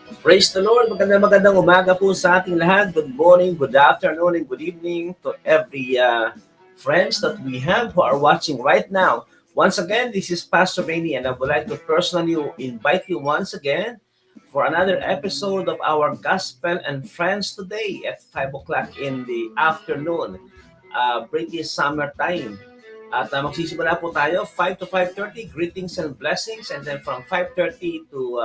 Praise the Lord. Magandang umaga po sa ating lahat. Good morning, good afternoon, and good evening to every friends that we have who are watching right now. Once again, this is Pastor Rainy, and I would like to personally invite you once again for another episode of our Gospel and Friends today at 5 o'clock in the afternoon, British summer time. At magsisimula po tayo 5 to 5:30, greetings and blessings. And then from 5:30 to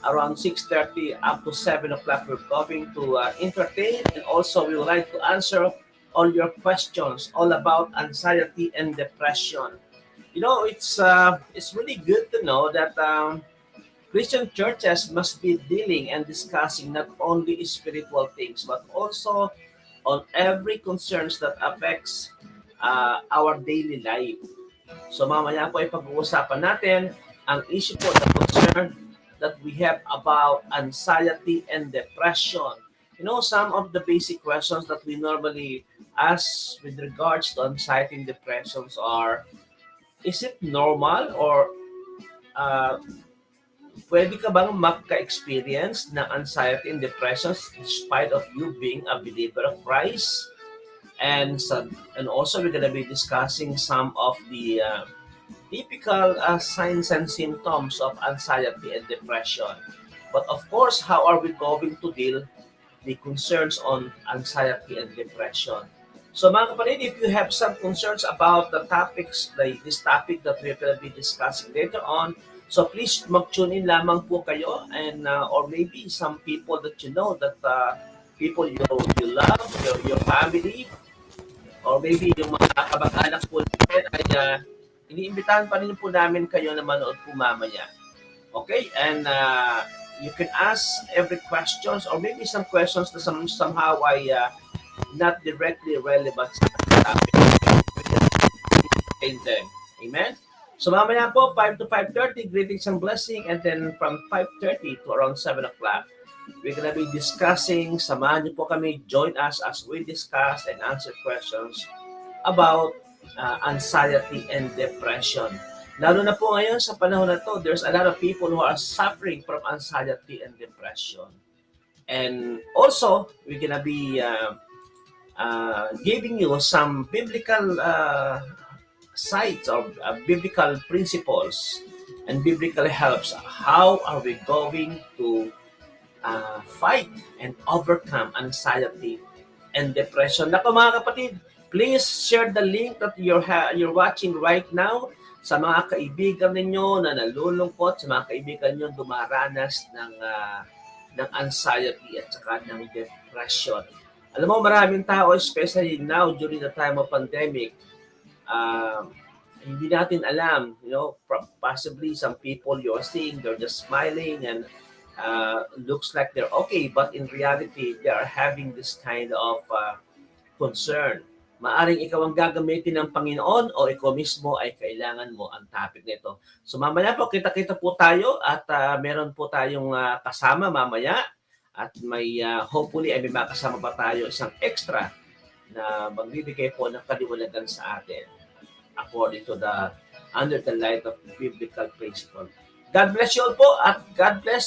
around 6:30 up to 7 o'clock, we're going to entertain, and also we would like to answer all your questions all about anxiety and depression. It's really good to know that Christian churches must be dealing and discussing not only spiritual things but also on every concerns that affects our daily life. So mamaya po ay pag-uusapan natin ang issue po na concern that we have about anxiety and depression. Some of the basic questions that we normally ask with regards to anxiety and depressions are, is it normal, or uh, pwede ka bang magka-experience ng anxiety and depression despite of you being a believer of Christ? And and also we're gonna be discussing some of the typical signs and symptoms of anxiety and depression. But of course, how are we going to deal the concerns on anxiety and depression? So mga kapatid, if you have some concerns about the topics, like this topic that we're going to be discussing later on, so please mag-tune in lamang po kayo, and or maybe some people that you know, that people you love, your family, or maybe yung mga kamag-anak po natin ay iniimbitahan pa rin po namin kayo na manood po mamaya. Okay? And you can ask every questions, or maybe some questions that somehow ay not directly relevant sa topic. We can entertain them. Amen? So mamaya po, 5 to 5:30, greetings and blessing. And then from 5:30 to around 7 o'clock, we're gonna be discussing. Samahan niyo po kami. Join us as we discuss and answer questions about anxiety and depression. Lalo na po ngayon sa panahon na to, there's a lot of people who are suffering from anxiety and depression. And also, we're gonna be giving you some biblical sites, or biblical principles and biblical helps. How are we going to fight and overcome anxiety and depression? Nako mga kapatid, please share the link that you're watching right now sa mga kaibigan ninyo na nalulungkot, sa mga kaibigan niyo dumaranas ng anxiety at saka ng depression. Alam mo, maraming tao, especially now during the time of pandemic, hindi natin alam, possibly some people you're seeing, they're just smiling and looks like they're okay, but in reality, they are having this kind of concern. Maaring ikaw ang gagamitin ng Panginoon o ikaw mismo ay kailangan mo ang topic nito. So mamaya po, kita-kita po tayo, at meron po tayong kasama mamaya, at may hopefully ay may makasama pa tayo isang extra na magbibigay po ng kaliwanagan sa atin according to the under the light of biblical principle. God bless you all po, at God bless